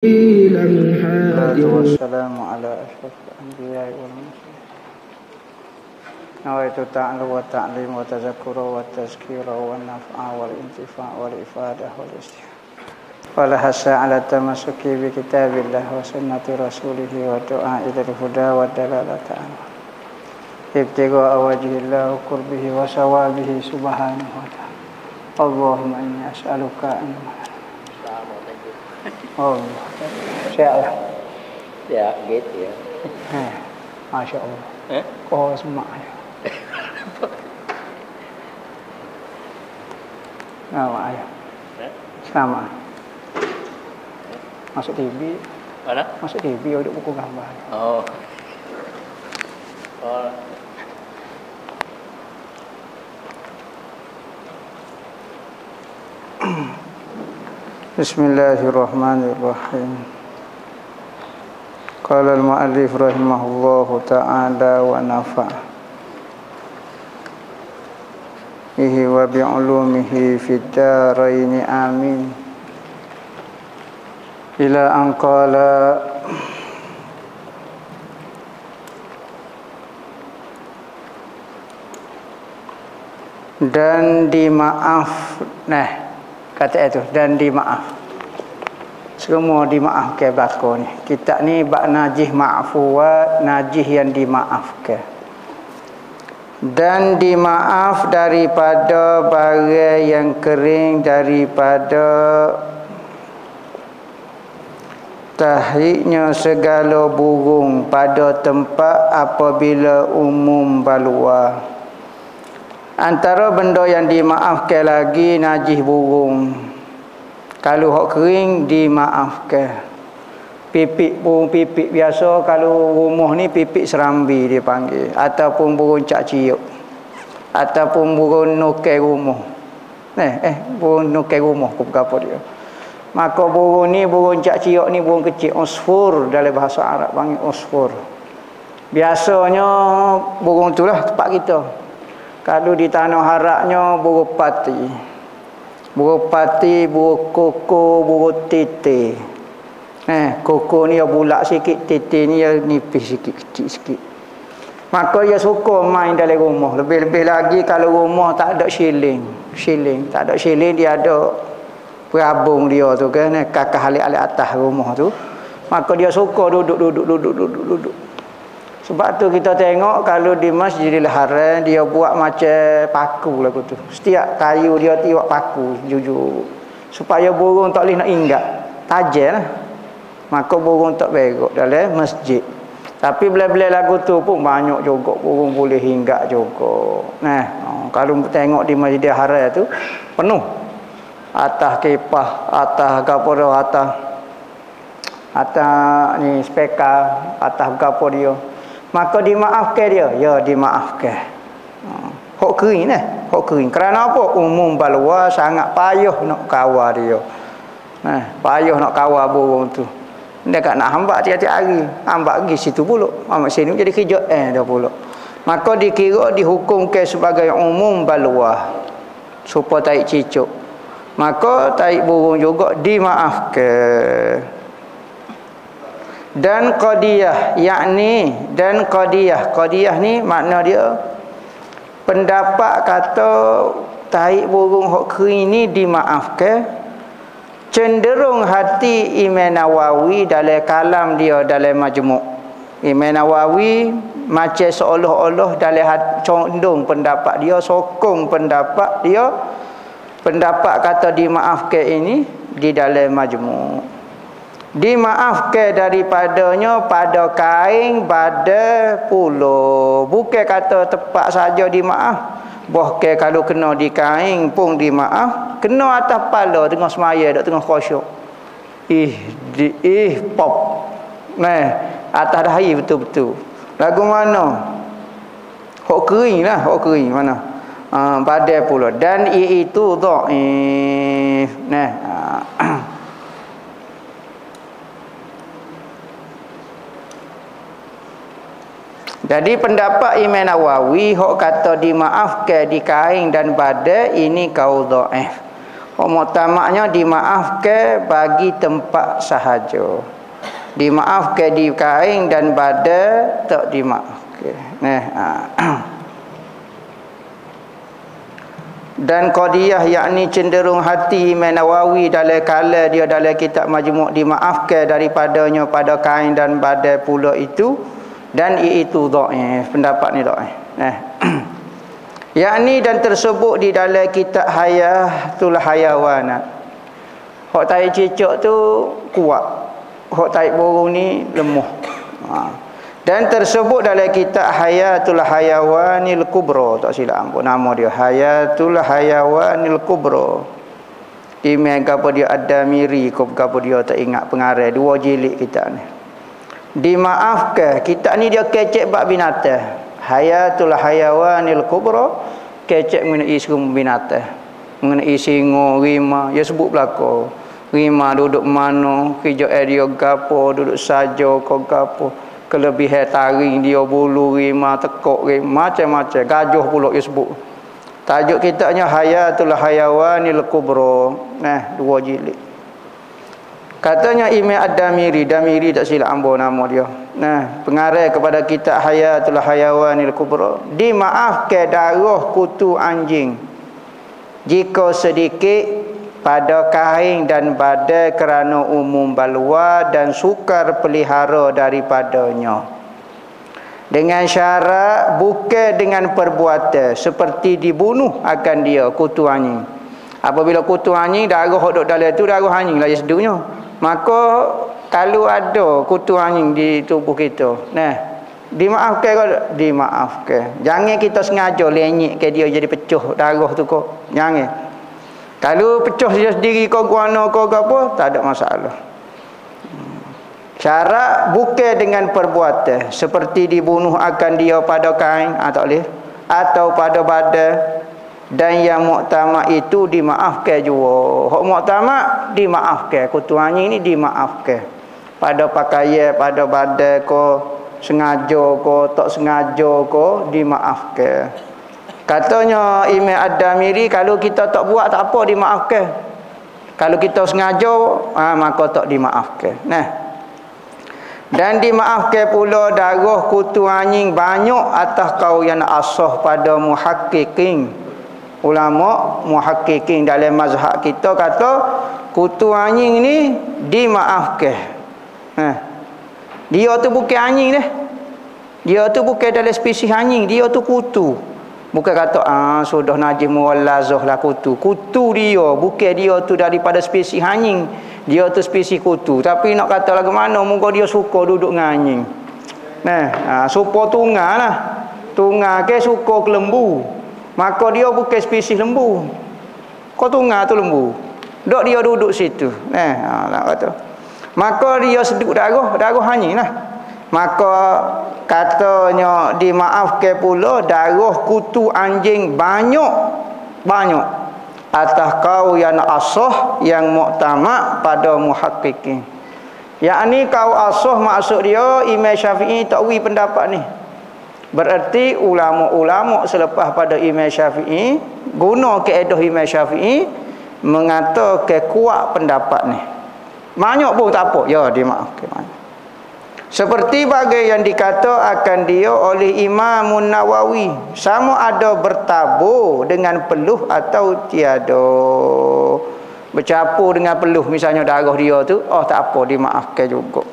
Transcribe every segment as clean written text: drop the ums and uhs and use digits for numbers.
والسلام على أشرف الأنبياء والمرسلين نويت التعلم والتعليم والتذكر والتذكير والنفع والانتفاع والإفادة والاستفادة والحث على التمسك بكتاب الله وسنة رسوله والدعاء إلى الهدى والدلالة عنه ابتغاء وجه الله وقربه وثوابه سبحانه وتعالى. اللهم إني أسألك أن sehat ya gitu ya. Masya Allah. Kau semak ya. Nama ayah. Nama. Masuk TV. Mana? Masuk TV ada buku gambar. Oh. Bismillahirrahmanirrahim. Qala al-mu'allif rahimahullahu ta'ala wa nafa'a bihi wa bi'ulumihi fid daraini amin. Ila an qala dan dimaaf. Nah, kata itu dan dimaaf. Semua dimaafkan belakang ni. Kita ni bab najih ma'fuwa, najih yang dimaafkan. Dan dimaaf daripada barang yang kering, daripada tahriknya segala burung pada tempat apabila umum balua. Antara benda yang dimaafkan lagi najih burung. Kalau hak kering dimaafkan. Pipik burung pipik biasa, kalau rumah ni pipik serambi dia panggil, ataupun burung cak ciuk, ataupun burung nukai rumah. Burung nukai rumah apa dia. Maka burung ni, burung cak ciuk ni burung kecil, usfur dalam bahasa Arab panggil usfur. Biasanya burung itulah tempat kita. Kalau di tanah haraknya burung pati. Burung pati, burung koko, burung tete. Koko ni ya bulat sikit, tete ni ya nipis sikit, kecil sikit. Maka dia suka main dalam rumah. Lebih-lebih lagi kalau rumah tak ada siling. Tak ada siling, dia ada perabung dia tu kan, kakak alik-alik atas rumah tu. Maka dia suka duduk. Sebab tu kita tengok kalau di Masjidil Haram dia buat macam paku lah tu. Setiap kayu dia buat paku jujur. Supaya burung tak boleh nak ingat. Tajam lah. Maka burung tak berok dalam masjid. Tapi bila-bila lagu tu pun banyak juga burung boleh hinggap juga. Nah, kalau tengok di Masjidil Haram tu penuh. Atas kipah, atas gapo atas ni spekar, atas gapo dia. Maka dimaafkan dia. Ya, dimaafkan. Hak kering hak kering. Kerana apa? Umum balua sangat payah nak kawal dia. Payah nak kawal burung tu. Dia tak nak hambak tiap-tiap hari. Hambak pergi situ pula. Hambak sini jadi kerja dah pula. Maka dikira dihukumkan sebagai umum balua. Supaya taik cicuk. Maka taik burung juga dimaafkan. Dan qadiyah, yakni dan qadiyah ni makna dia pendapat kata taik burung hak kering ni dimaafkan. Cenderung hati Imam Nawawi dalam kalam dia dalam Majmu'. Imam Nawawi macam seolah-olah dalam condong pendapat dia, sokong pendapat dia, pendapat kata dimaafkan ini di dalam Majmu'. Dimaafkan daripadanya pada kain pada pulau. Bukan kata tepat saja dimaaf. Bahkan kalau kena di kain pun dimaaf. Kena atas kepala tengah semaya dak tengah khusyuk. Pop. Atas dahi betul-betul. Lagu mana? Hak kering lah, hak kering mana? Pada pulau. Dan iaitu dhaif. Jadi pendapat Imam Nawawi hok kata dimaafkan di kain dan badai ini kau dhaif. Hak muktamaknya dimaafkan bagi tempat sahaja. Dimaafkan di kain dan badan tak dimaafkan. Dan qadiyah yakni cenderung hati Imam Nawawi dalam kala dia dalam kitab Majmu' dimaafkan daripadanya pada kain dan badan pula itu, dan itu dhaif, pendapat ni dhaif. Yakni dan tersebut di dalam kitab Hayatul Hayawanat. Hak tai cicak tu kuat, hak tai burung ni lemah. Dan tersebut dalam kitab Hayatul Hayawanil Kubra, tak silap apa nama dia, Hayatul Hayawanil Kubra. Imam apa dia Ad-Damiri, apa dia tak ingat pengarang, 2 jilid kitab ni. Dimaafkan, kitab ni dia kecek bab binatang. Hayatul Hayawanil Kubra, kecek mengenai semua binatang, mengenai singa, rimau, dia sebut belaka. Rimau duduk mana, kerja dia gapo, duduk saja kau gapo, kelebihan taring dia, bulu rimau, tekuk rimau, macam-macam. Gajah pula dia sebut. Tajuk kitabnya Hayatul Hayawanil Kubra. 2 jilid. Katanya Imam Ad-Damiri, Damiri tak silap ambo nama dia. Pengarang kepada kitab Hayatul Hayawanil Kubra, dimaafkan darah kutu anjing jika sedikit pada kain dan badan kerana umum balwa dan sukar pelihara daripadanya, dengan syarat bukan dengan perbuatan seperti dibunuh akan dia kutu anjing. Apabila kutu anjing, darah duduk dalam tu darah anjing lah sedunya, maka kalau ada kutu anjing di tubuh kita, dimaafkan ke? Dimaafkan. Jangan kita sengaja lenyek ke dia jadi pecah darah tu kok. Jangan. Kalau pecah dia sendiri kau guana kau apa, tak ada masalah. Syarat bukan dengan perbuatan seperti dibunuh akan dia pada kain, tak boleh, atau pada badan. Dan yang muktamad itu dimaafkan juga. Hak muktamad dimaafkan, kutu anjing ni dimaafkan. Pada pakaian, pada badan ko, sengaja ko, tak sengaja ko, dimaafkan. Katanya Imam Ad-Damiri, kalau kita tak buat tak apa, dimaafkan. Kalau kita sengaja, maka tak dimaafkan. Dan dimaafkan pula darah kutu anjing banyak atas kau yang asah pada muhaqqiqin. Ulama muhaqqiqin dalam mazhab kita kata kutu anjing ni dimaafkan. Dia tu bukan anjing dah. Dia tu bukan dalam spesies anjing, dia tu kutu. Bukan kata sudah najis muwallazah lah kutu. Kutu dia, bukan dia tu daripada spesies anjing. Dia tu spesies kutu. Tapi nak kata lagu mana, moga dia suka duduk dengan anjing. Suka tunggal lah. Tunggal ke suka ke lembu. Maka dia bukan spesies lembu. Kau tunggal tu lembu. Dok dia duduk situ. Nak kata. Maka dia seduk darah anjing lah. Maka katanya dimaafkan pula darah kutu anjing banyak atas kau yang asah yang muktamad pada muhaqqiqin. Yakni kau asah maksud dia Imam Syafi'i takwi pendapat ni. Berarti ulama-ulama selepas pada Imam Syafi'i guna kaedah Imam Syafi'i mengatakan kuat pendapat ni. Banyak pun tak apa, ya dimaafkan. Seperti bagai yang dikata akan dia oleh Imam Nawawi, sama ada bertabur dengan peluh atau tiada. Bercapur dengan peluh misalnya darah dia tu, tak apa, dimaafkan juga.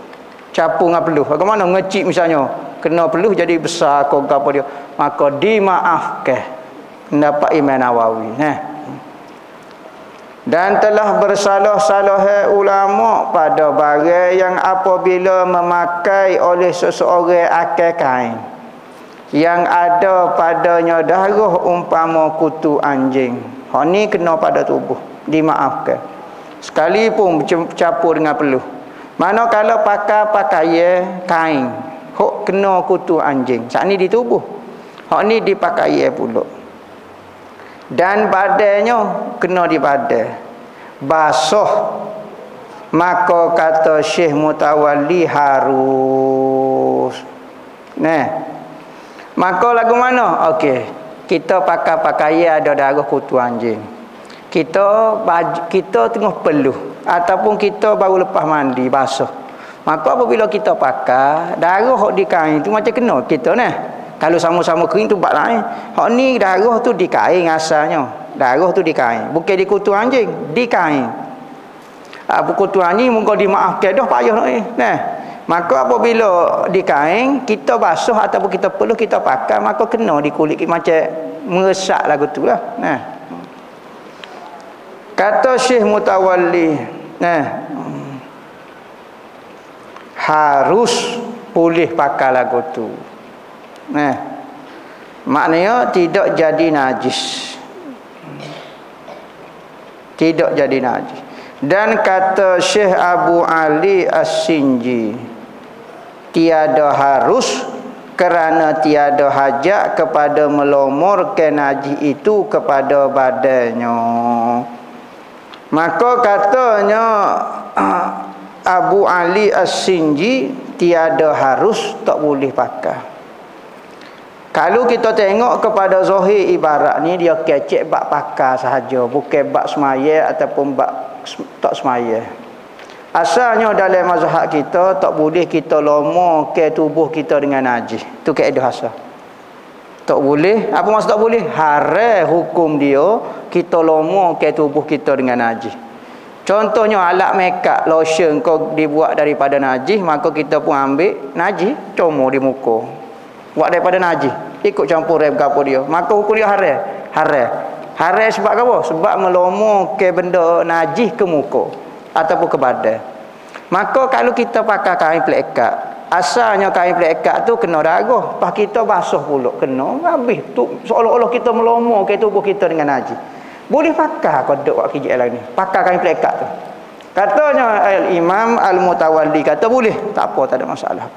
Capur dengan peluh, bagaimana ngecik misalnya, kena peluh jadi besar kau apa dia, maka dimaafkan. Pendapat Imam Nawawi. Dan telah bersalah-salah ulama pada barang yang apabila memakai oleh seseorang akal kain yang ada padanya darah umpama kutu anjing. Hak ni kena pada tubuh, dimaafkan. Sekalipun campur dengan peluh. Manakala pakai pakaian kain, hak kena kutu anjing. Sat ni di tubuh. Hak ni dipakai pula. Dan badannya kena di badan basah, maka kata Syekh Mutawalli harus maka lagu mana? Okey, kita pakai pakaian ada darah kutu anjing, kita tengah peluh ataupun kita baru lepas mandi basuh. Maka apabila kita pakai darah hok di kain tu macam kena kita nah. Kalau sama-sama kering tu bab lain. Hok ni darah tu di kain asalnya. Darah tu di kain, bukan di kutu anjing, di kain. Kutu anjing mungkin dimaafkan dah payah nak ni. Nah. Maka apabila di kain kita basuh ataupun kita peluh kita pakai maka kena di kulit macam meresak lagu tu lah. Nah. Kata Syekh Mutawalli, nah, harus boleh pakai lagu tu. Nah, maknanya tidak jadi najis. Tidak jadi najis. Dan kata Syekh Abu Ali As-Sinji, tiada harus kerana tiada hajat kepada melomorkan najis itu kepada badannya. Maka katanya Abu Ali As-Sinji, tiada harus, tak boleh pakai. Kalau kita tengok kepada zahir ibarat ni, dia kecek bab pakai sahaja, bukan bab semaya ataupun bab tak semaya. Asalnya dalam mazhab kita tak boleh kita lomor ke tubuh kita dengan najis. Itu kaedah asal. Tak boleh. Apa maksud tak boleh? Haram hukum dia kita lomor ke tubuh kita dengan najis. Contohnya alat makeup, lotion kau dibuat daripada najis, maka kita pun ambil najis comor di muka. Buat daripada najis, ikut campur rem apa dia. Maka hukum dia haram. Haram. Haram sebab apa? Sebab melomor ke benda najis ke muka ataupun ke badan. Maka kalau kita pakai kain pelekat, asalnya kain pelekat tu kena darah, pas kita basuh pula kena, habis tu seolah-olah kita melomor ke tubuh kita dengan najis. Boleh pakai kodok wak kijik lain ni, pakai kain pelekat tu. Katanya Imam Al-Mutawalli kata boleh, tak apa, tak ada masalah.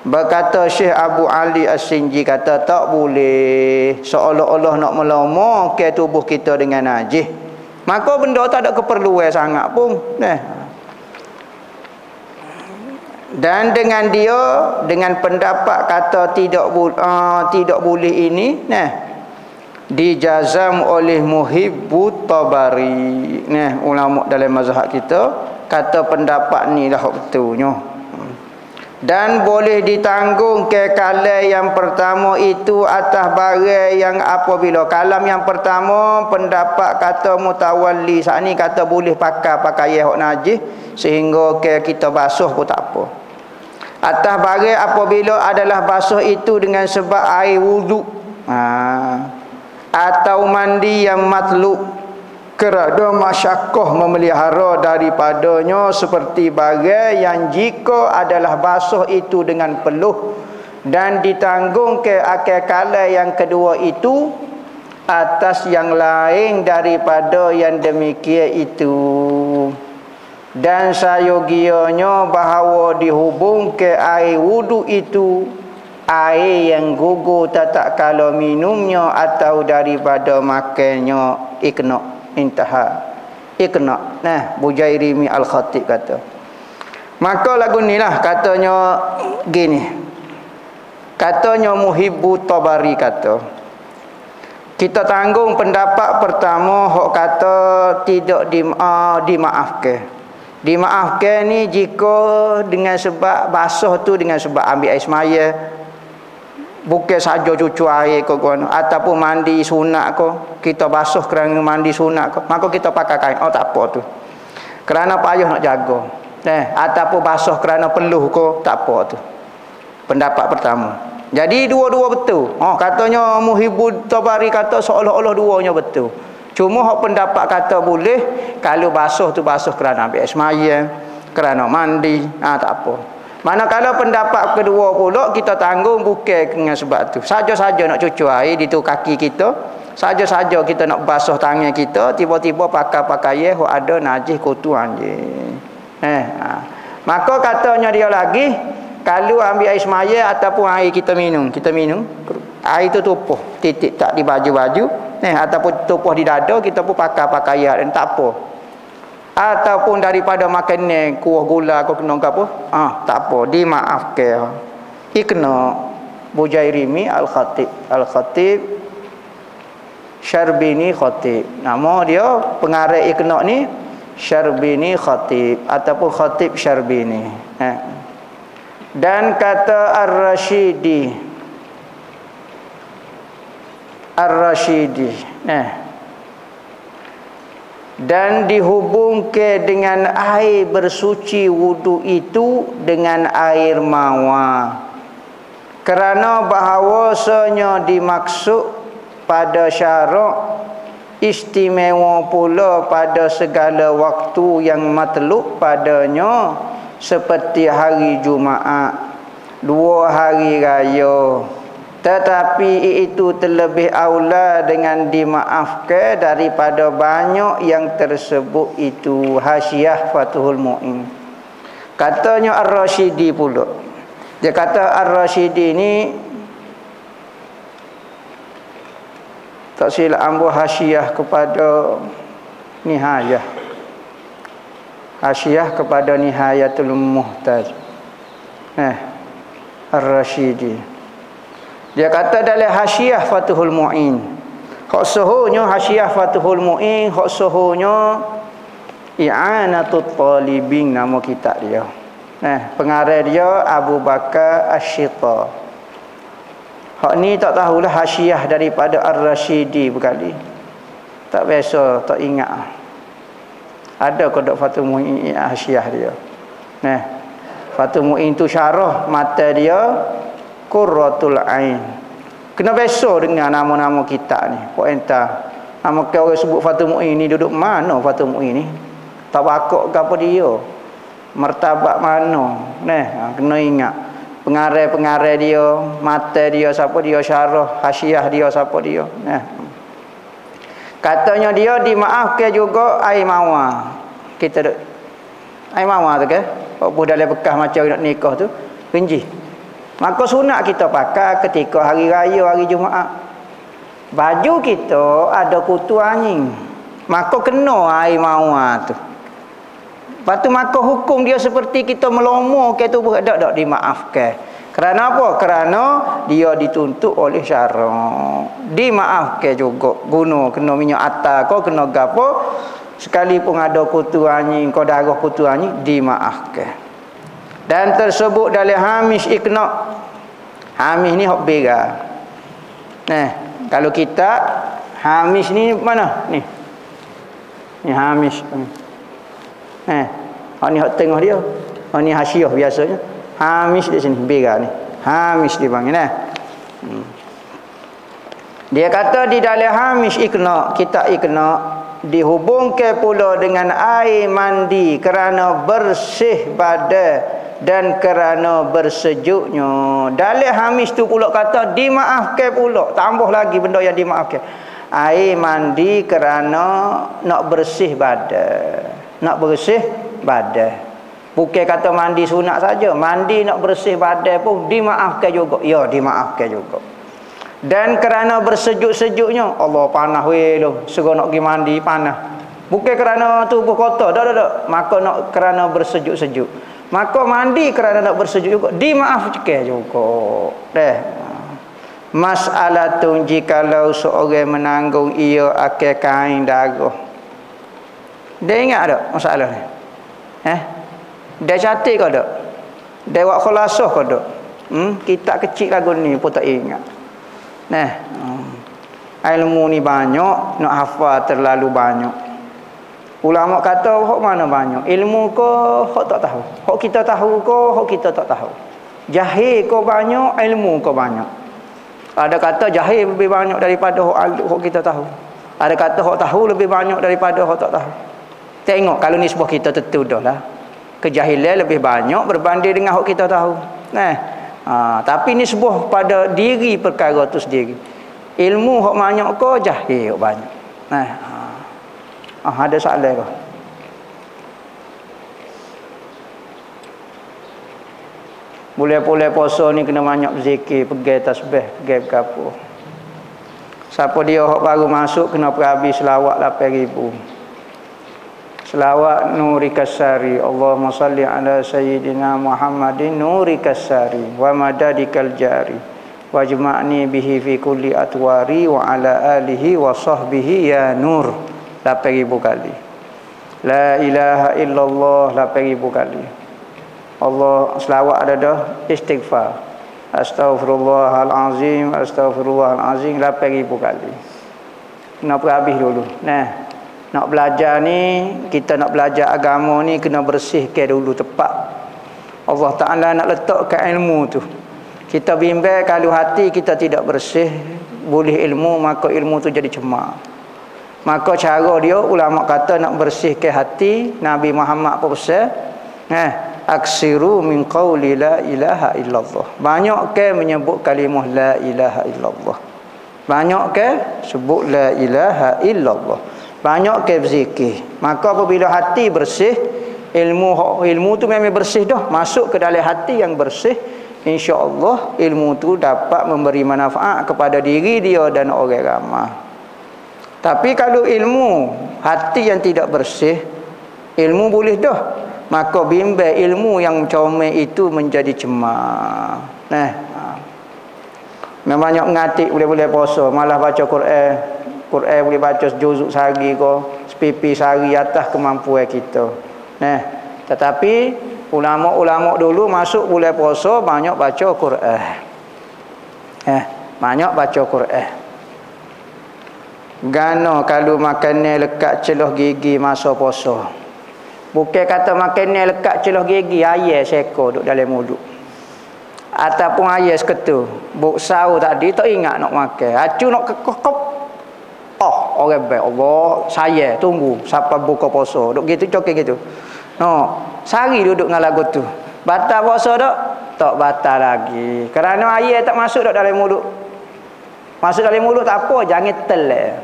Berkata Syekh Abu Ali As-Sinji kata tak boleh seolah-olah nak melomor ke tubuh kita dengan najis. Maka benda tak ada keperluan sangat pun. Dan dengan dia, dengan pendapat kata tidak boleh ini, dijazam oleh Muhibbut Tabari. Ulama dalam mazhab kita kata pendapat ni dah betulnya. Dan boleh ditanggung ke kalam yang pertama itu atas barang yang apabila kalam yang pertama pendapat kata Mutawalli saat ni kata boleh pakai pakaian hok najis sehingga ke kita basuh pun tak apa. Atas barang apabila adalah basuh itu dengan sebab air wuduk atau mandi yang matlub kerana masyakoh memelihara daripadanya seperti barang yang jika adalah basuh itu dengan peluh dan ditanggung ke akal kala yang kedua itu atas yang lain daripada yang demikian itu. Dan sayogianya bahawa dihubung ke air wudu itu air yang gugur tak kala minumnya atau daripada makannya ikna. Intaha ikna. Bujairimi Al-Khatib kata. Maka lagu ni lah katanya gini. Katanya Muhibbut Tabari kata, kita tanggung pendapat pertama hok kata tidak dimaafkan. Dimaafkan ni jika dengan sebab basuh tu dengan sebab ambil air semaya, bukan saja cucu air ke ataupun mandi sunat ke, kita basuh kerana mandi sunat ke, maka kita pakai kain. Oh tak apa tu, kerana payah nak jaga. Ataupun basuh kerana peluh ke, tak apa tu. Pendapat pertama. Jadi dua-dua betul. Katanya Muhibbut Tabari kata seolah-olah duanya betul. Cuma hak pendapat kata boleh kalau basuh tu basuh kerana ambil air semaya, kerana mandi, tak apa. Manakala pendapat kedua pula kita tanggung bukan dengan sebab tu. Saja-saja nak cucu air di tu kaki kita, saja-saja kita nak basuh tangan kita, tiba-tiba pakai pakaian yang ada najis kotor anjing. Maka katanya dia lagi, kalau ambil air semaya ataupun air kita minum, air tu tupuh, titik tak di baju-baju, ataupun tupuh di dada, kita pun pakai pakaian dan tak apa. Ataupun daripada makan kuah gula kau kena apa? Tak apa, dimaafkan. Ikna. Bujairimi Al-Khatib Syarbini Khatib. Nama dia pengarang Iqna ni Syarbini Khatib ataupun Khatib Syarbini. Dan kata Ar-Rasyidi, dan dihubungkan dengan air bersuci wudu itu dengan air mawar, kerana bahawasanya dimaksud pada syarak istimewa pula pada segala waktu yang matlub padanya, seperti hari Jumaat, 2 hari raya. Tetapi itu terlebih aula dengan dimaafkan daripada banyak yang tersebut itu. Hasyiah Fathul Mu'in. Katanya Ar-Rasyidi pula. Dia kata Ar-Rasyidi ni tak silap ambil hasyiah kepada Nihayah. Hasyiah kepada Nihayatul Muhtaj. Ar-Rasyidi. Dia kata dalam hasyiah Fathul Mu'in. Hak sohonya hasyiah Fathul Mu'in, hak sohonya I'anatut Talibin nama kitab dia. Pengarang dia Abu Bakar Asy-Syita. Hak ni tak tahulah hasyiah daripada Ar-Rasyidi berkali. Tak biasa, tak ingat. Ada kodok Fathul Mu'in hasyiah dia. Fathul Mu'in tu syarah mata dia Qurratul Ain. Kena biasa dengan nama-nama kitab ni. Pointa. Nama kau orang sebut Fathul Mu'in ni duduk mana Fathul Mu'in ni? Tak bakok ke apa dia? Martabat mana? Kena ingat. Pengarang-pengarang dia, mata dia siapa dia, syarah, hasyiah dia siapa dia. Katanya dia dimaafkan juga air mawar. Kita duk air mawar tu ke? Apa dalam bekas macam nak nikah tu, rinji. Maka sunat kita pakai ketika hari raya, hari Jumaat. Baju kita ada kutu anjing, maka kena air mawar tu. Lepas tu maka hukum dia seperti kita melomor ke tu tak dimaafkan. Kerana apa? Kerana dia dituntut oleh syarak. Dimaafkan juga. Guna kena minyak atar kau, kena gapo, sekalipun ada kutu anjing, kau darah kutu anjing, dimaafkan. Dan tersebut dalam Hamish Iqna. Hamish ni hok bega. Kalau kita Hamish ni mana? Ni Hamish. Hok ni hok tengah dia. Hok ni hasyiah biasanya. Hamish di sini bega ni. Hamish dipanggil Dia kata di dalam Hamish Iqna, kitab Iqna, dihubungkan pula dengan air mandi kerana bersih badan dan kerana bersejuknya. Dalam Hamish tu pula kata dimaafkan pula, tambah lagi benda yang dimaafkan. Air mandi kerana nak bersih badan. Nak bersih badan. Bukan kata mandi sunat saja, mandi nak bersih badan pun dimaafkan juga. Ya, dimaafkan juga. Dan kerana bersejuk-sejuknya, Allah panas weh lu, segera nak pergi mandi panas. Bukan kerana tubuh kotor, tak. Maka nak kerana bersejuk-sejuk. Maka mandi kerana nak bersejuk juga, dimaafkan juga. Mas'alatun jikalau seorang menanggung ia akan kain darah. Dia ingat tak masalah ni? Dia cantik ke tak? Dia buat khulasah ke tak? Kitab kecil lagu ni pun tak ingat. Ilmu ni banyak, nak hafal terlalu banyak. Ulama kata hok mana banyak, ilmu ko hok tak tahu, hok kita tahu ko hok kita tak tahu. Jahil ko banyak, ilmu ko banyak. Ada kata jahil lebih banyak daripada hok kita tahu. Ada kata hok tahu lebih banyak daripada hok tak tahu. Tengok kalau nisbah kita tentu dah lah. Kejahilan lebih banyak berbanding dengan hok kita tahu. Tapi nisbah pada diri perkara tu sendiri. Ilmu hok banyak ko, jahil hok banyak. Ada soalan ke? Boleh-boleh puasa ni kena banyak zikir, pergi tasbih, pergi berapa. Siapa dia hok baru masuk kena pergi selawat 8,000. Selawat Nuri Kasari, Allahumma salli ala sayyidina Muhammadin Nuri Kasari wa madadikal jari wajma'ni bihi fi kulli atwari wa ala alihi wa sahbihi ya nur 8.000 kali. La ilaha illallah 8.000 kali. Allah selawat ada dah, istighfar. Astaghfirullahalazim, astaghfirullahalazim 8.000 kali. Kenapa habis dulu? Nah, nak belajar ni, kita nak belajar agama ni kena bersihkan dulu tepat. Allah Ta'ala nak letakkan ilmu tu. Kita bimbang kalau hati kita tidak bersih, boleh ilmu, maka ilmu tu jadi cemar. Maka cara dia, ulama kata nak bersihkan hati, Nabi Muhammad apa pesan? Aksiru min qawli la ilaha illallah. Banyak ke menyebut kalimah la ilaha illallah. Banyak ke sebut la ilaha illallah. Banyak ke berzikir. Maka apabila hati bersih, ilmu tu memang bersih dah, masuk ke dalam hati yang bersih, insya-Allah ilmu tu dapat memberi manfaat kepada diri dia dan orang ramai. Tapi kalau ilmu hati yang tidak bersih, ilmu boleh dah, maka bimbang ilmu yang comel itu menjadi cemar. Memang banyak ngatik boleh puasa, malah baca Quran boleh baca sejuzuk sehari ke, sepipi sehari atas kemampuan kita. Tetapi ulama-ulama dulu masuk bulan puasa banyak baca Quran. Banyak baca Quran. Gano kalau makanan lekat celah gigi masa puasa. Bukan kata makanan lekat celah gigi ayam sekor duduk dalam mulut. Ataupun ayam seketul. Buk sahur tadi tak ingat nak makan. Acu nak kekok. Orang baik Allah saya tunggu sampai buka puasa. Duk gitu cokek gitu. Sehari duduk dengan lagu tu. Batal puasa tak batal lagi. Kerana air tak masuk dalam mulut. Masuk dalam mulut tak apa, jangan telan.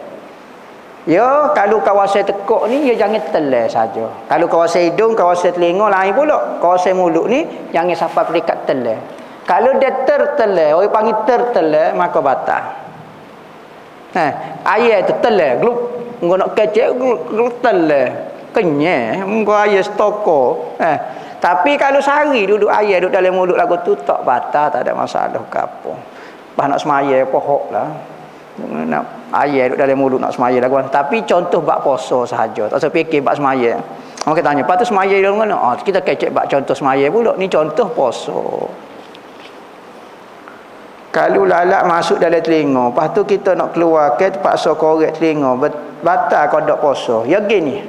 Ya, kalau kawasan tekuk ni ya jangan telan saja. Kalau kawasan hidung, kawasan telinga lain pula. Kawasan mulut ni jangan sampai dekat telan. Kalau dia tertelan, orang panggil tertelan, maka batal. Air tu telan, glup. Engkau nak kecek, glup telan. Kenyang, engkau air stoko. Tapi kalau sehari duduk air duduk dalam mulut lagu tu tak batal, tak ada masalah ke apa. Bah nak semaya pohok lah. Nak air duduk dalam mulut nak semaya lagu. Tapi contoh bab puasa sahaja. Tak usah fikir bab semaya. Orang kita tanya, patut semaya dalam mana? Kita kecek bab contoh semaya pula. Ni contoh puasa. Kalau lalat masuk dalam telinga, lepas tu kita nak keluar ke terpaksa korek telinga, batal kodok puasa. Ya gini.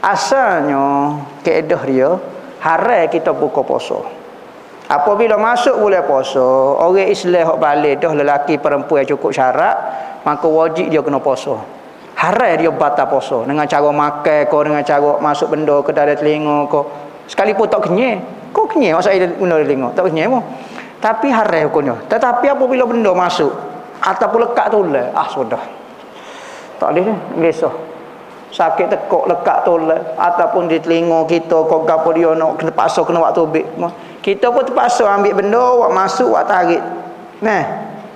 Asalnya kaedah dia haram kita buka puasa. Apabila masuk bulan puasa, orang Islam hok balik dah lelaki perempuan cukup syarat, maka wajib dia kena puasa. Haram dia batal puasa dengan cara makan kau, dengan cara masuk benda ke dalam telinga kau. Sekalipun tak kenyang. Kau kenyang masa dia guna telinga, tak kenyang pun. Tapi haram hukumnya. Tetapi apabila benda masuk ataupun lekat tulang, sudah. Tak boleh ni, besok. Sakit tekuk lekat tulang ataupun di telinga kita kau gapo dia nak kena paksa kena buat tubik. Kita pun terpaksa ambil benda buat masuk buat tarik.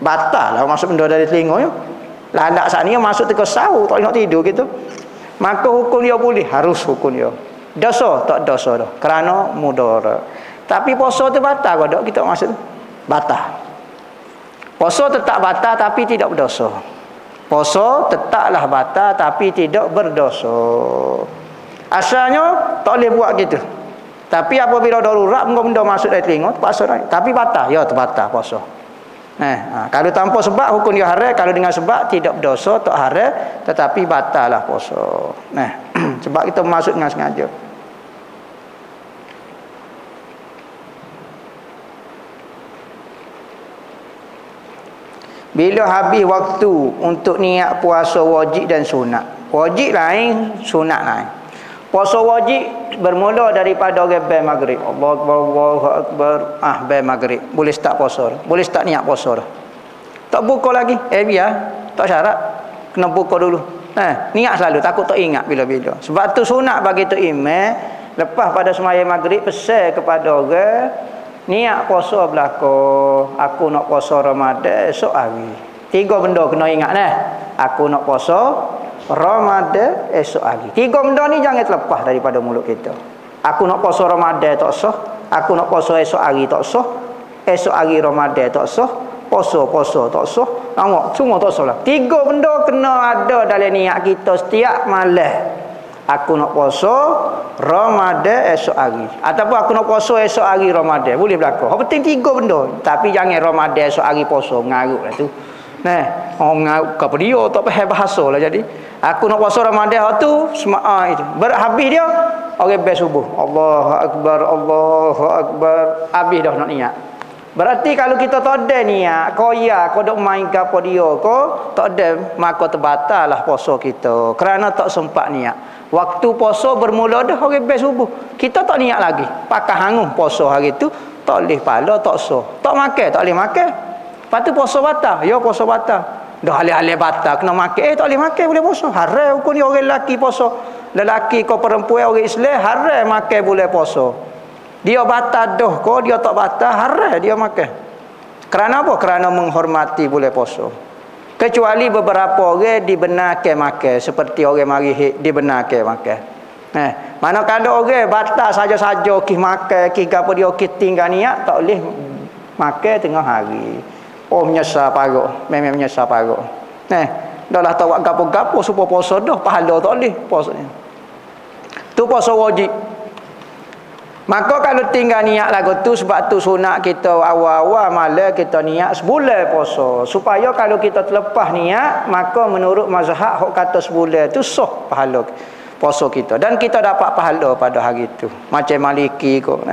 Batal lah masuk benda dari telinga ya. Landak saat ni masuk teka sahur tak nak tidur gitu. Maka hukum dia boleh, harus hukum dia. Dosa tak dosa dah kerana mudarat. Tapi puasa tu batal ke tak kita maksud? Batal. Puasa tetap batal tapi tidak berdosa. Puasa tetaplah batal tapi tidak berdosa. Asalnya tak boleh buat gitu. Tapi apabila darurat benda masuk dari telinga terpaksa naik. Tapi batal, ya terbatal puasa. Kalau tanpa sebab hukum dia haram, kalau dengan sebab tidak berdosa, tak haram tetapi batal lah puasa. Sebab kita masuk dengan sengaja. Bila habis waktu untuk niat puasa wajib dan sunat. Wajib lain, sunat lain. Puasa wajib bermula daripada bel maghrib. Allahu akbar, bel maghrib. Boleh start puasa dah. Boleh start niat puasa dah. Tak buka lagi. Biar. Tak syarat. Kena buka dulu. Niat selalu. Takut tak ingat bila-bila. Sebab tu sunat bagi tu imam. Lepas pada sembahyang maghrib, pesan kepada orang, niat puasa belaka. Aku nak puasa Ramadan esok hari. 3 benda kena ingat Aku nak puasa Ramadan esok hari. 3 benda ni jangan terlepas daripada mulut kita. Aku nak puasa Ramadan tak sah. Aku nak puasa esok hari tak sah. Esok hari Ramadan tak sah. Puasa tak sah. Nampak semua tak sah lah. 3 benda kena ada dalam niat kita setiap malam. Aku nak puasa Ramadan esok hari, ataupun aku nak puasa esok hari Ramadan. Boleh berlaku. Hak penting 3 benda. Tapi jangan Ramadan esok hari puasa, mengarutlah tu. Nah, orang mengarut apa dia tak faham bahasa lah jadi. Aku nak puasa Ramadan hak tu itu. Habis dia orang best subuh. Allahu akbar, Allahu akbar. Habis dah nak niat. Berarti kalau kita tak ada niat, kau dok main ke apa dia kau tak ada, maka terbatal lah puasa kita kerana tak sempat niat. Waktu puasa bermula dah orang best subuh. Kita tak niat lagi. Pakai hangus puasa hari tu tak boleh pahala, tak sah. Tak makan, tak boleh makan. Lepas tu puasa batal. Ya puasa batal. Dah alih-alih batal kena makan. Tak boleh makan, boleh puasa. Haram hukum ni orang lelaki puasa. Lelaki kau perempuan orang Islam haram makan boleh puasa. Dia batal dah kau, dia tak batal haram dia makan. Kerana apa? Kerana menghormati boleh puasa. Kecuali beberapa orang dibenarkan makan, seperti orang mari dibenarkan makan. Manakala orang batal saja-saja kis makan, kis gapo dia kis tinggal niat tak boleh makan tengah hari. Oh menyesal paruk, memang menyesal paruk. Dah lah tahu gapo-gapo supaya puasa dah pahala tak boleh puasanya. Tu puasa wajib. Maka kalau tinggal niat lagu tu, sebab tu sunat kita awal-awal malam kita niat sebulan puasa. Supaya kalau kita terlepas niat, maka menurut mazhab hok kata sebulan tu sah pahala puasa kita. Dan kita dapat pahala pada hari tu. Macam Maliki kot.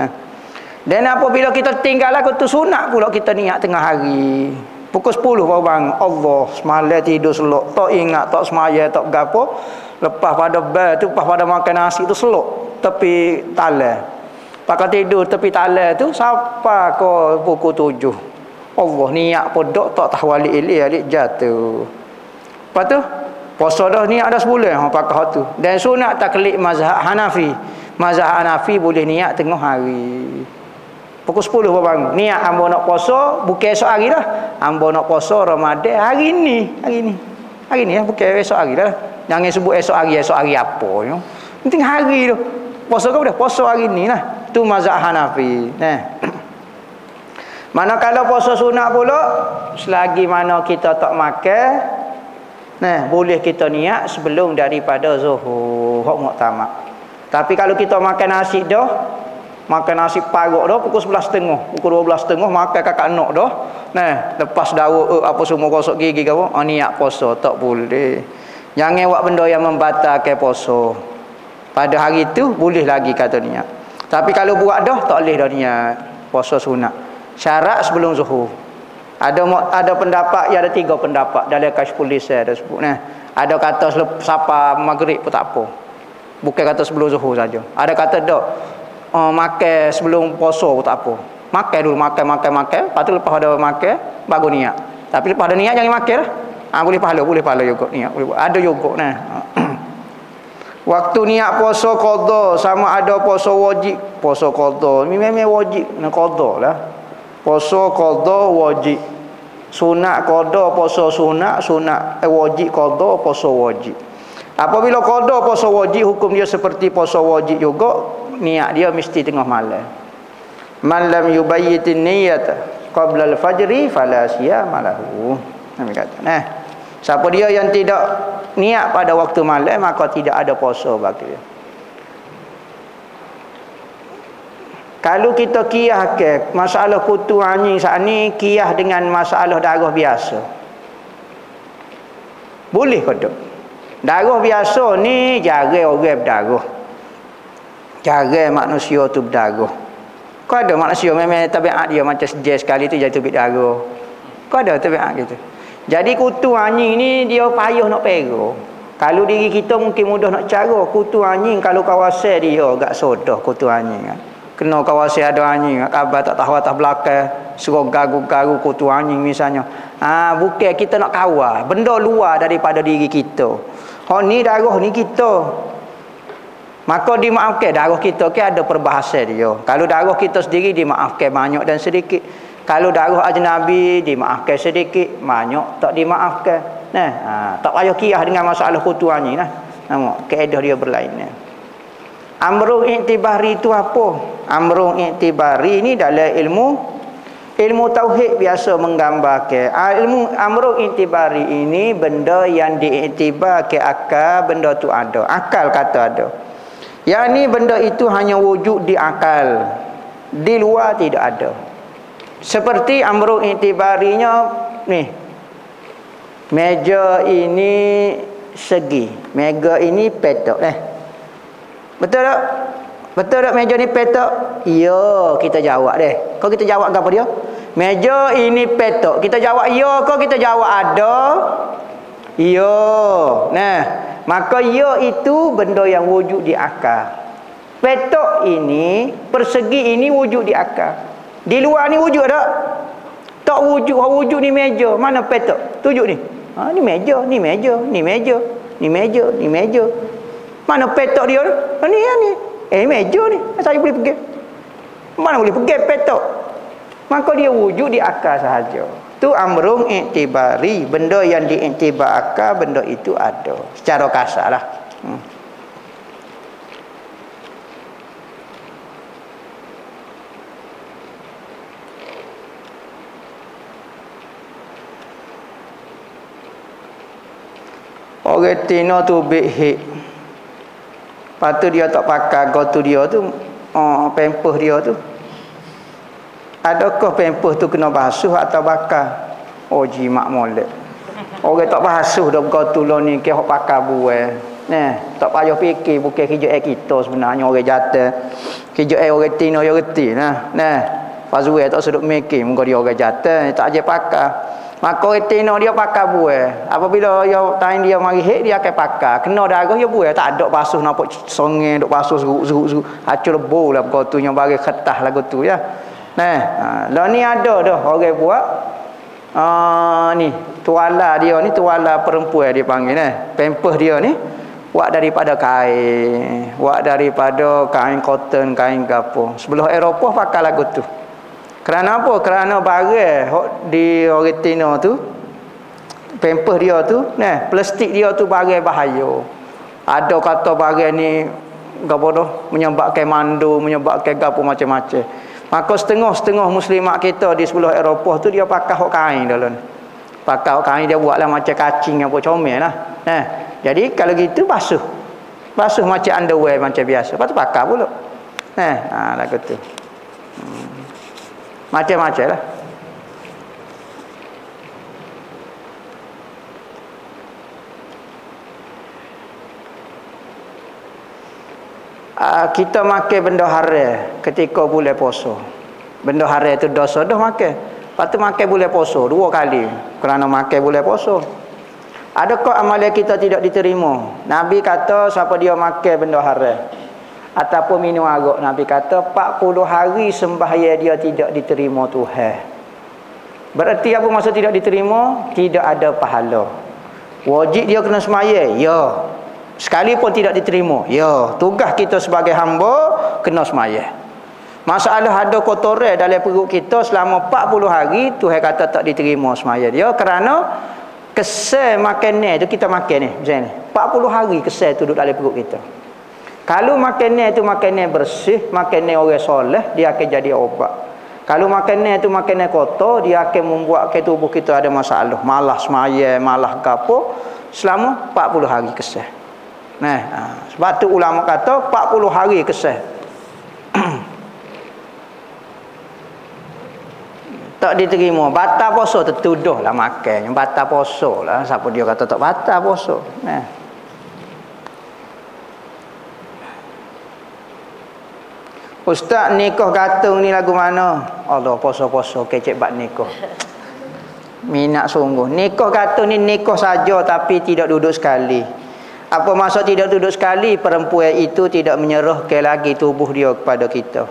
Dan apabila kita tinggal lagu tu sunat pula kita niat tengah hari. Pukul 10 baru bangun. Allah, semalam tidur selok. Tak ingat, tak semaya, tak gapo. Lepas pada bel tu, lepas pada makan nasi tu selok. Tepi talan. Pakai tidur tepi talan tu sampai ke pukul 7. Allah, niat podok tak tahu alik jatuh. Lepas tu puasa dah niat dah sebulan pakai tu. Dan sunat taklid mazhab Hanafi. Mazhab Hanafi boleh niat tengah hari. Pukul 10 baru bangun. Niat hamba nak puasa bukan esok hari dah. Hamba nak puasa Ramadan hari ni ya, bukan esok hari dah. Jangan sebut esok hari apa ya. Penting hari tu. Puasa kau dah puasa hari ni lah. Tu mazhab Hanafi. Manakala puasa sunat pula, selagi mana kita tak makan, boleh kita niat sebelum daripada zuhur, hak muktamad. Tapi kalau kita makan nasi dah, makan nasi paruk dah pukul 11.30, pukul 12.30 makan kakak nok dah. Lepas dawa apa semua gosok gigi ke apa, niat puasa tak boleh. Jangan buat benda yang membatalkan puasa. Pada hari tu boleh lagi kata niat. Tapi kalau buat dah tak boleh dah niat puasa sunat. Syarat sebelum zuhur. Ada pendapat, ada 3 pendapat dalam Kashful Lisan ada sebut. Ada kata sapa maghrib pun tak apa. Bukan kata sebelum zuhur saja. Ada kata dak makan sebelum puasa pun tak apa. Makan dulu, makan. Lepas tu lepas ada makan baru niat. Tapi lepas ada niat jangan makan lah. Boleh pahala juga niat. Ada juga waktu niat puasa qada sama ada puasa wajib. Puasa qada ni memang wajib nak qada lah. Puasa qada wajib. Sunat qada puasa sunat, wajib qada puasa wajib. Apabila qada puasa wajib, hukum dia seperti puasa wajib juga, niat dia mesti tengah malam. Man lam yubayyitin niyyata qabla al-fajri fala siyama lahu. Nabi kata, siapa dia yang tidak niat pada waktu malam, maka tidak ada puasa bagi dia. Kalau kita kiyah ke masalah kutu anjing saat ni, kiyah dengan masalah darah biasa, boleh ke tak? Darah biasa ni jarang orang berdarah, jarang manusia tu berdarah. Kau ada manusia memang tabiat dia macam sejak sekali tu jadi tubik darah. Kau ada tabiat gitu. Jadi kutu anjing ni dia payah nak pegang. Kalau diri kita mungkin mudah nak cara. Kutu anjing kalau kawasan dia agak sodah kutu anjing kan. Kena kawasan ada anjing, kabar tak tahu atas belakang, suruh garu-garu kutu anjing misalnya. Bukan kita nak kawal benda luar daripada diri kita. Ni darah ni kita. Maka dimaafkan darah kita ke ada perbahasan dia. Kalau darah kita sendiri dimaafkan banyak dan sedikit. Kalau darah ajnabi dimaafkan sedikit, banyak tak dimaafkan. Tak payah kiyah dengan masalah kutu anjing lah. Nampak kaedah dia berlainan. Amrun i'tibari itu apa? Amrun i'tibari ini dalam ilmu Ilmu tauhid biasa menggambarkan ilmu amrun i'tibari ini benda yang diiktibar ke akal, benda tu ada. Akal kata ada. Yang ni benda itu hanya wujud di akal. Di luar tidak ada. Seperti amrun i'tibarinya ni. Meja ini segi. Meja ini petak. Betul tak? Betul tak meja ni petak? Ya, kita jawab deh. Kau kita jawab apa dia? Meja ini petak. Kita jawab ya ke kita jawab ada? Ya. Nah, maka ya itu benda yang wujud di akal. Petak ini, persegi ini wujud di akal. Di luar ni wujud tak? Tak wujud. Wujud ni meja. Mana petak? Tunjuk ni. Ha, ni meja, ni meja, ni meja, ni meja, ni meja. Mana petak dia? Ni ni. Meja ni. Saya boleh pergi. Mana boleh pergi petak? Maka dia wujud di akal sahaja. Tu amrun i'tibari. Benda yang diiktibar akal, benda itu ada. Secara kasar lah. Orang Tino tu bihik. Lepas tu dia tak pakai gotu dia tu, pempeh dia tu. Adakah pempeh tu kena basuh atau bakar? Oh jimat molek. Orang tak basuh dah gotu lo ni ke hok pakai buai. Nah, tak payah fikir bukan kerja kita sebenarnya orang jatuh. Kerja orang Tino dia reti nah. Nah, Fazwe tak seduk mikir muka dia orang jatuh, tak aje pakai. Maka orang Tino dia pakai buai. Apabila time dia mari hek dia akan pakai. Kena darah dia buai tak ada basuh nampak songe duk basuh seruk-seruk. Acul bau lah gotunya bagi kertas lah gotu ya. Nah, lah ni ada dah orang buat ni tuala dia ni, tuala perempuan dia panggil pempeh dia ni buat daripada kain, buat daripada kain cotton, kain gapo. Sebelah Eropah pakai lagu tu. Kerana apa? Kerana barang di orang Tino tu, pempeh dia tu, plastik dia tu barang bahaya. Ada kata barang ni gapo dah menyebabkan mandu, menyebabkan gapo macam-macam. Maka setengah-setengah muslimat kita di sebelah Eropah tu dia pakai hok kain dalam. Pakai hok kain dia buatlah macam kacing apa comel lah. Jadi kalau gitu basuh. Basuh macam underwear macam biasa. Lepas tu pakai pula. Lagu tu. Macam-macam lah. Kita makan benda haram ketika bulan puasa. Benda haram itu dosa dah makan. Lepas tu makan bulan puasa 2 kali kerana makan bulan puasa. Adakah amalan kita tidak diterima? Nabi kata siapa dia makan benda haram ataupun minum arak, Nabi kata 40 hari sembahyang dia tidak diterima Tuhan. Berarti apa maksud tidak diterima? Tidak ada pahala. Wajib dia kena sembahyang? Ya. Sekali pun tidak diterima. Ya, tugas kita sebagai hamba kena sembahyang. Masalah ada kotoran dalam perut kita selama 40 hari, Tuhan kata tak diterima sembahyang dia kerana kesal makanan tu kita makan ni macam ni. 40 hari kesal tu duduk dalam perut kita. Kalau makanan tu makanan bersih, makanan orang soleh, dia akan jadi obat. Kalau makanan tu makanan kotor, dia akan membuatkan tubuh kita ada masalah. Malah sembahyang, malah gapo selama 40 hari kesal. Sebab tu ulama kata 40 hari kesal. Tak diterima. Batal puasa tertuduh lah makan. Yang batal puasa lah. Siapa dia kata tak batal puasa. Ustaz, nikah gantung ni lagu mana? Allah, puasa-puasa kecek bak nikah. Minat sungguh. Nikah gantung ni nikah saja tapi tidak duduk sekali. Apa maksud tidak duduk sekali? Perempuan itu tidak menyerahkan lagi tubuh dia kepada kita.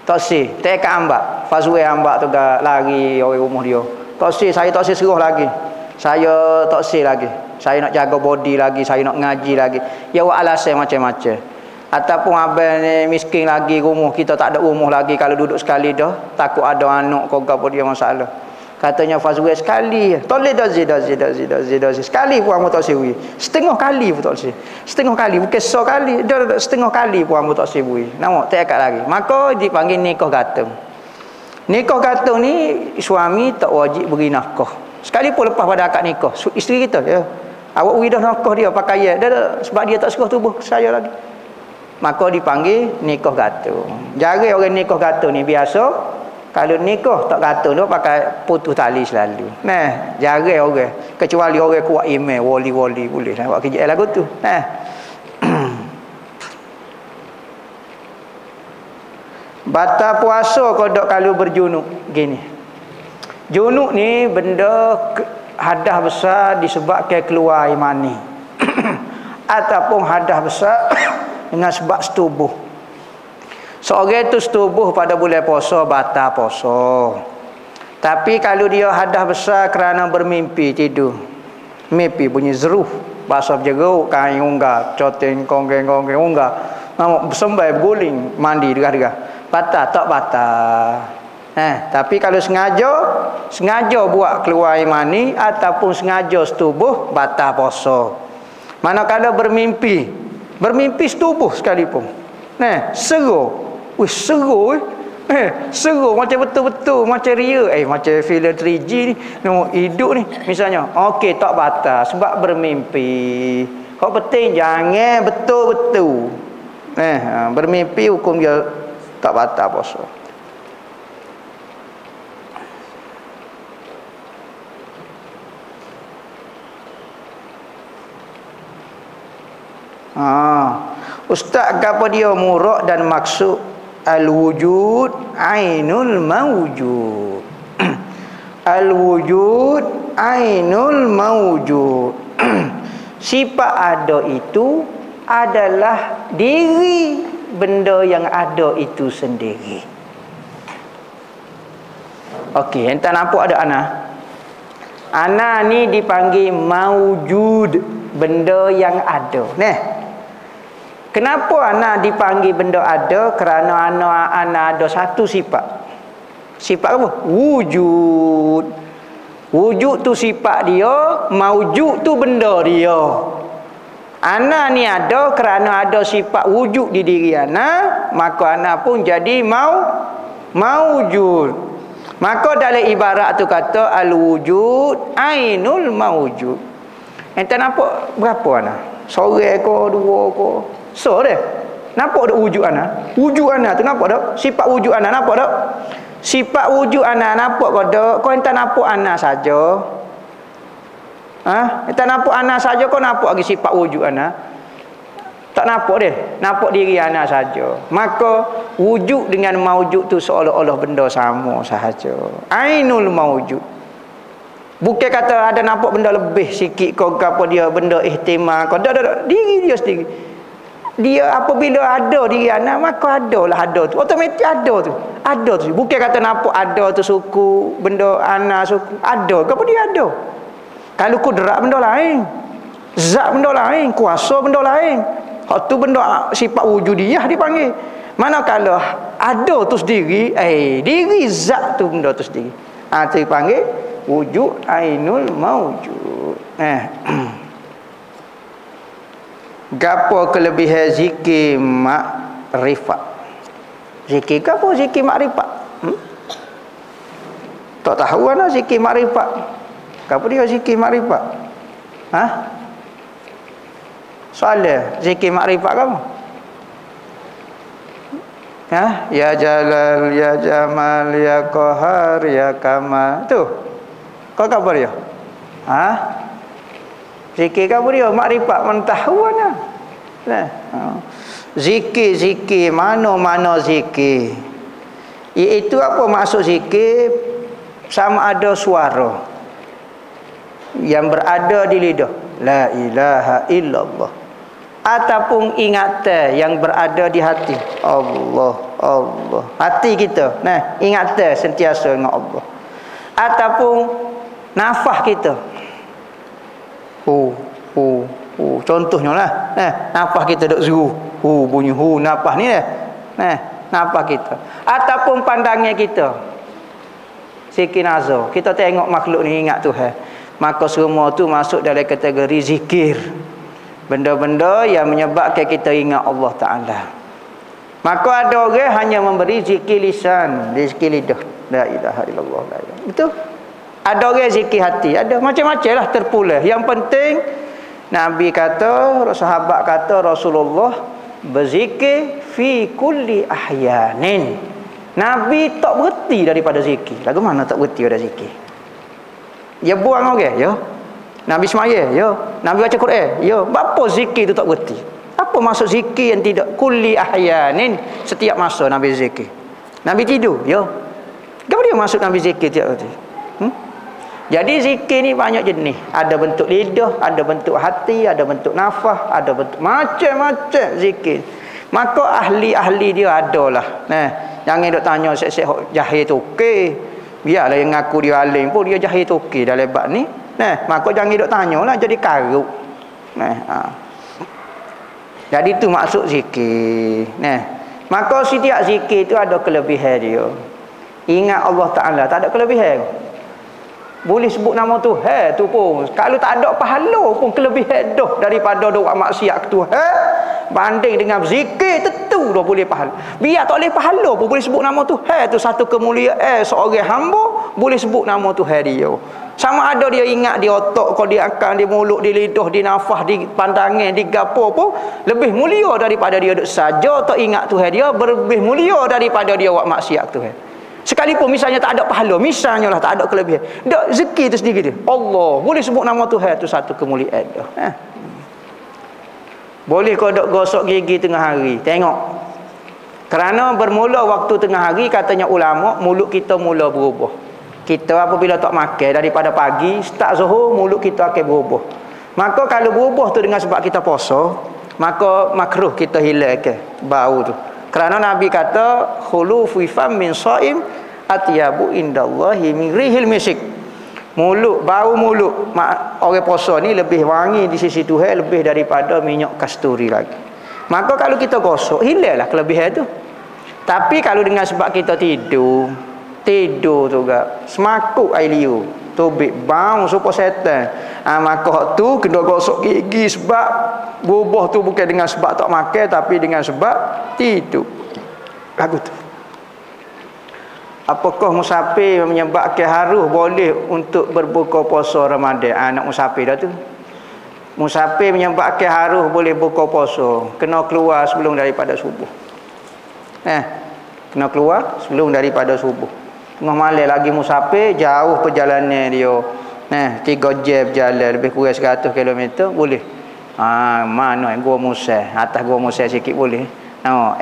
Tak sih, tak ambak. Fazwe ambak tu lari orang rumah dia. Tak sih, saya tak sih seruh lagi. Saya tak sih lagi. Saya nak jaga body lagi, saya nak ngaji lagi. Ya buat alasan macam-macam. Ataupun abang ni miskin lagi, rumah kita tak ada rumah lagi, kalau duduk sekali dah takut ada anak kau apa dia masalah. Katanya Fazwe sekali toleh dah zid sekali pun kamu tak siwi. Setengah kali pun tak siwi. Setengah kali bukan sekali, dah setengah kali pun kamu tak siwi. Nampak tak akak lagi. Maka dipanggil nikah gantung. Nikah gantung ni suami tak wajib beri nafkah. Sekalipun lepas pada akad nikah, isteri kita ya. Awak beri dah nafkah dia pakaian. Dah sebab dia tak suka tubuh saya lagi. Maka dipanggil nikah gantung. Jarang orang nikah gantung ni biasa kalau nikah tak gantung tu pakai putus tali selalu. Nah, jarang orang. Kecuali orang kuat iman, wali-wali boleh lah buat kerja lagu tu. Nah. Batal puasa kodok kalau berjunuk gini. Junuk ni benda hadah besar disebabkan keluar air mani. Ataupun hadah besar dengan sebab setubuh. Seorang itu setubuh pada bulan puasa batal puasa. Tapi kalau dia hadah besar kerana bermimpi tidur. Mimpi bunyi zeruh, bahasa berjeruk kain unggah, coteng konggeng unggah. Nama bersembai berguling mandi degah-degah. Batal tak batal. Tapi kalau sengaja buat keluar air mani ataupun sengaja setubuh batal puasa. Manakala bermimpi setubuh sekalipun. Seru. Seru. Seru macam betul-betul macam ria. Macam filem 3G ni, hidup ni misalnya. Okey tak batal sebab bermimpi. Kau penting jangan betul-betul. Bermimpi hukum dia tak batal puasa. Ustaz kata dia murad dan maksud al-wujud ainul mawjud. Al-wujud ainul mawjud. Sifat ada itu adalah diri benda yang ada itu sendiri. Okey, ente nampak ada ana? Ana ni dipanggil mawjud, benda yang ada. Kenapa ana dipanggil benda ada? Kerana ana ada satu sifat. Sifat apa? Wujud. Wujud tu sifat dia, mawjud tu benda dia. Ana ni ada kerana ada sifat wujud di diri ana, maka ana pun jadi mawjud. Maka dalam ibarat tu kata al-wujud ainul mawjud. Ente nampak berapa ana? Seorang ke, dua ke? So deh. Nampak tak wujud ana? Wujud ana tu nampak tak? Sifat wujud ana nampak tak? Sifat wujud ana nampak ke tak? Kau ente nampak ana saja. Kita nampak anak saja, kau nampak lagi sifat wujud anak? Tak nampak dia, nampak diri anak saja. Maka wujud dengan mawjud tu seolah-olah benda sama sahaja. Ainul mawjud. Bukan kata ada nampak benda lebih sikit kau apa dia benda ihtimal kau dak diri dia sendiri. Dia apabila ada diri anak maka adalah ada tu. Automatik ada tu. Ada tu. Bukan kata nampak ada tu suku benda anak suku ada. Apa dia ada? Kalau kudrat benda lain, zat benda lain, kuasa benda lain. Hak tu benda sifat wujudiyah dipanggil. Manakala ada tu sendiri, diri zat tu benda tu sendiri. Tu dipanggil wujud ainul mawjud. Gapo kelebihan zikir makrifat? Zikir gapo zikir makrifat? Tak tahu ana zikir makrifat. Apa dia zikir makrifat? Soalan zikir makrifat kamu? Ya Jalal, ya Jamal, ya Qahar, ya Kamal. Tu. Kau apa dia? Zikir apa dia? Makrifat mentahuannya. Zikir mana-mana zikir. Iaitu apa maksud zikir? Sama ada suara yang berada di lidah, la ilaha illallah, ataupun ingatan yang berada di hati, Allah, hati kita, ingatan sentiasa dengan Allah, ataupun nafas kita, contohnya lah, nafas kita duk zeru, bunyi nafas ni nafas kita, ataupun pandangan kita, sikit nazar, kita tengok makhluk ni ingat Tuhan. Maka semua tu masuk dalam kategori zikir. Benda-benda yang menyebabkan kita ingat Allah Ta'ala. Maka ada orang hanya memberi zikir lisan, zikir lidah. La ilaha illallah. La ilaha. Betul? Ada orang zikir hati, ada macam-macam lah terpulang. Yang penting Nabi kata, sahabat kata Rasulullah berzikir fi kulli ahyanin. Nabi tak berhenti daripada zikir. Lagu mana tak berhenti pada zikir? Ya buang orang, ya. Nabi semaya, ya. Nabi baca Quran, ya. Apa zikir tu tak berhenti? Apa maksud zikir yang tidak kulli ahyanin? Setiap masa Nabi zikir. Nabi tidur, ya. Apa dia maksud Nabi zikir tiap kali? Jadi zikir ni banyak jenis. Ada bentuk lidah, ada bentuk hati, ada bentuk nafas, ada bentuk macam-macam zikir. Maka ahli-ahli dia adalah. Jangan duk tanya sek-sek jahil tukir. Biarlah yang ngaku dia alim pun dia jahil tukir dalam bab ni. Maka jangan duk tanyalah jadi karut. Jadi itu maksud zikir. Maka setiap zikir itu ada kelebihan dia. Ingat Allah Ta'ala tak ada kelebihan. Boleh sebut nama Tuhan tu pun. Kalau tak ada pahala pun kelebihan dah daripada doa maksiat ke Tuhan. Banding dengan zikir tentu dah boleh pahala. Biar tak boleh pahala pun boleh sebut nama Tuhan tu satu kemuliaan seorang hamba boleh sebut nama Tuhan dia. Sama ada dia ingat di otak kau, di akal, di mulut, di lidah, di nafas, di pandangan, di gapo pun lebih mulia daripada dia duk saja tak ingat Tuhan dia, lebih mulia daripada dia buat maksiat Tuhan. Sekalipun misalnya tak ada pahala, misalnya lah tak ada kelebihan, dak zikir tu sendiri dia. Allah boleh sebut nama Tuhan tu satu kemuliaan dah. Boleh kau dok gosok gigi tengah hari, tengok. Kerana bermula waktu tengah hari katanya ulama, mulut kita mula berubah. Kita apabila tak makan daripada pagi, start zuhur mulut kita akan berubah. Maka kalau berubah tu dengan sebab kita puasa, maka makruh kita hilangkan bau tu. Kerana Nabi kata khulufu fam min shaim atyabu indallahi min rihil misik. Mulut, bau mulut orang puasa ni lebih wangi di sisi Tuhan lebih daripada minyak kasturi lagi. Maka kalau kita gosok hilanglah kelebihan tu. Tapi kalau dengan sebab kita tidur tu gak semakuk air liur, tobik bau supaya setan. Maka hak tu kena gosok gigi sebab berubah tu bukan dengan sebab tak makan tapi dengan sebab tidur. Lagu tu. Apakah musafir menyebabkan harus boleh untuk berbuka puasa Ramadan? Nak musafir dah tu. Musafir menyebabkan harus boleh buka puasa, kena keluar sebelum daripada subuh. Kena keluar sebelum daripada subuh. Tengah malam lagi musafir, jauh perjalanan dia. 3 jam berjalan lebih kurang 100 km boleh. Mana Gua Musa, atas Gua Musa sikit boleh.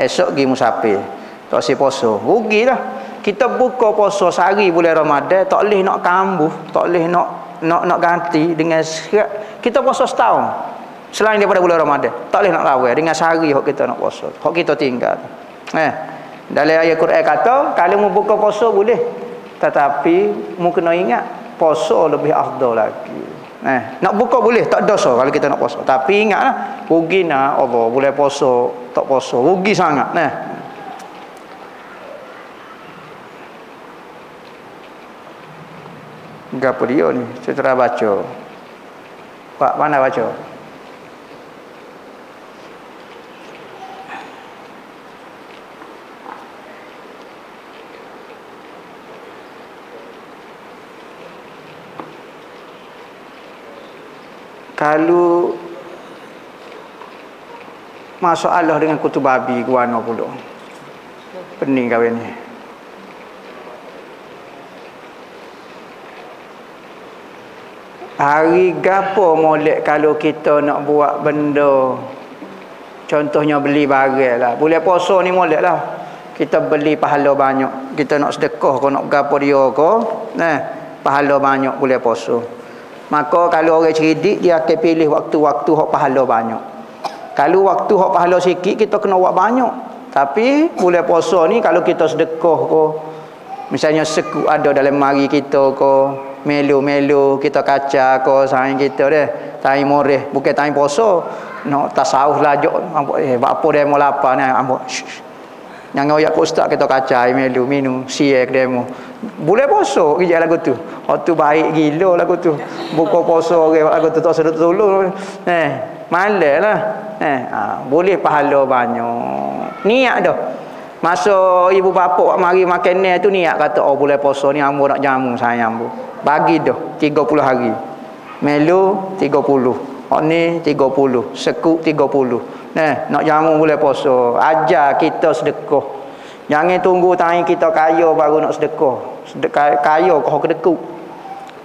Esok pergi musafir. Tak si puasa. Rugilah. Kita buka puasa sehari bulan Ramadan, tak boleh nak kambuh, tak boleh nak ganti dengan kita puasa setahun. Selain daripada bulan Ramadan, tak boleh nak rawai dengan sehari hak kita nak puasa. Hak kita tinggal. Dalam ayat Quran kata, kalau mau buka puasa boleh. Tetapi mu kena ingat puasa lebih afdal lagi. Nak buka boleh, tak dosa kalau kita nak puasa. Tapi ingatlah, rugi nak Allah boleh puasa, tak puasa, rugi sangat. Gapo dia ni? Saya terus baca. Pak mana baca? Kalau masalah dengan kutub babi guano pula. Pening kahwin ni. Hari gapo molek kalau kita nak buat benda, contohnya beli barang lah. Bulan puasa ni molek lah. Kita beli pahala banyak. Kita nak sedekah ko nak gapo dia ko, pahala banyak bulan puasa. Maka kalau orang cerdik dia akan pilih waktu-waktu hak pahala banyak. Kalau waktu hak pahala sikit kita kena buat banyak. Tapi bulan puasa ni kalau kita sedekah ko, misalnya sekut ada dalam mari kita ko, melu-melu kita kaca ko saing kita deh, tahi moreh bukan tahi puasa, nak tasawuf lajak apa dia mau lapar ni ambok. Jangan oyak ustaz kita kaca melu minum siek demo. Boleh puasa kerja lagu tu. Oh tu baik gila lagu tu. Buka puasa orang lagu tu tak sedut tolong. Malah lah. Boleh pahala banyak. Niat dah. Masa ibu bapa mari makan ni tu niat kata oh boleh puasa ni ambo nak jamu sayang bu. Bagi dah 30 hari. Melu 30. Hak ni 30, sekuk 30. Nah, nak jamu boleh puasa. Ajar kita sedekah. Jangan tunggu tangan kita kaya baru nak sedekah. Sedekah kaya kau kedekut.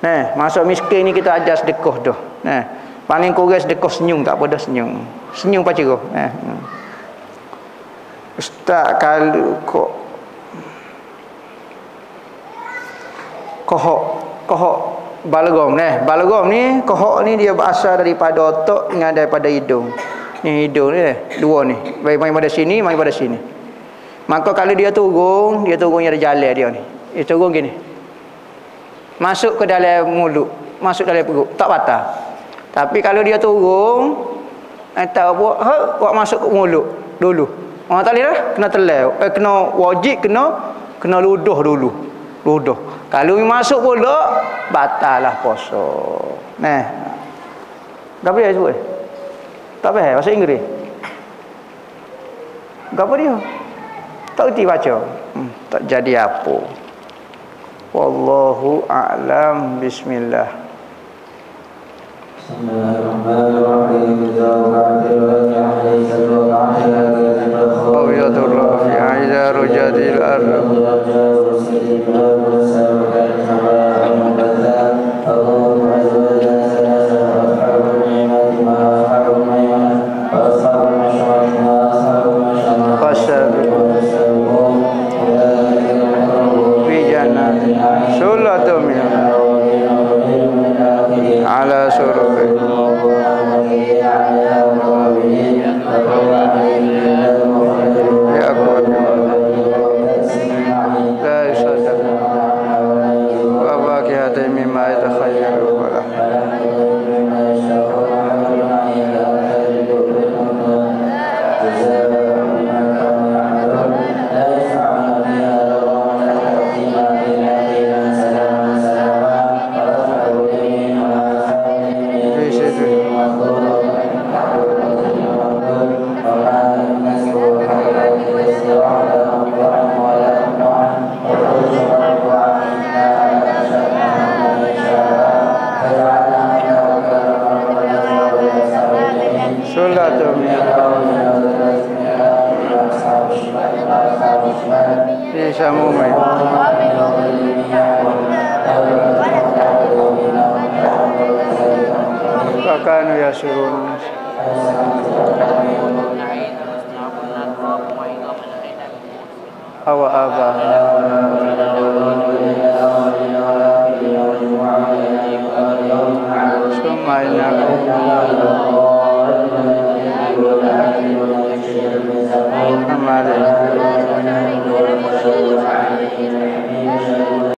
Nah, masa miskin ni kita ajar sedekah dah. Nah, paling kurang sedekah senyum tak apa dah senyum. Senyum apa cerah. Nah. Ustaz kalau kohok balgam balgam ni kohok ni dia berasal daripada otak dengan daripada hidung. Ni hidung ni dua ni. Mai pada sini, mai pada sini. Maka kalau dia turunnya ada jalan dia ni. Dia turun gini. Masuk ke dalam mulut, masuk dalam perut, tak batal. Tapi kalau dia turun atau buat masuk ke mulut dulu. Orang tak boleh dah, kena telau. Kena wajib kena ludah dulu. Ludah. Kalau masuk pula batal lah puasa. Nah. Tak boleh sebut. Tak faham bahasa Inggeris. Gapo dia? Tak reti baca. Tak jadi apa. Wallahu a'lam. Bismillah. Bismillahirrahmanirrahim. Aida rujadil ardh. Ala suruhi ya akbar la yusadaq wa baqiyatu mimma yatakhayyaru wala bisa mumai akan ya surun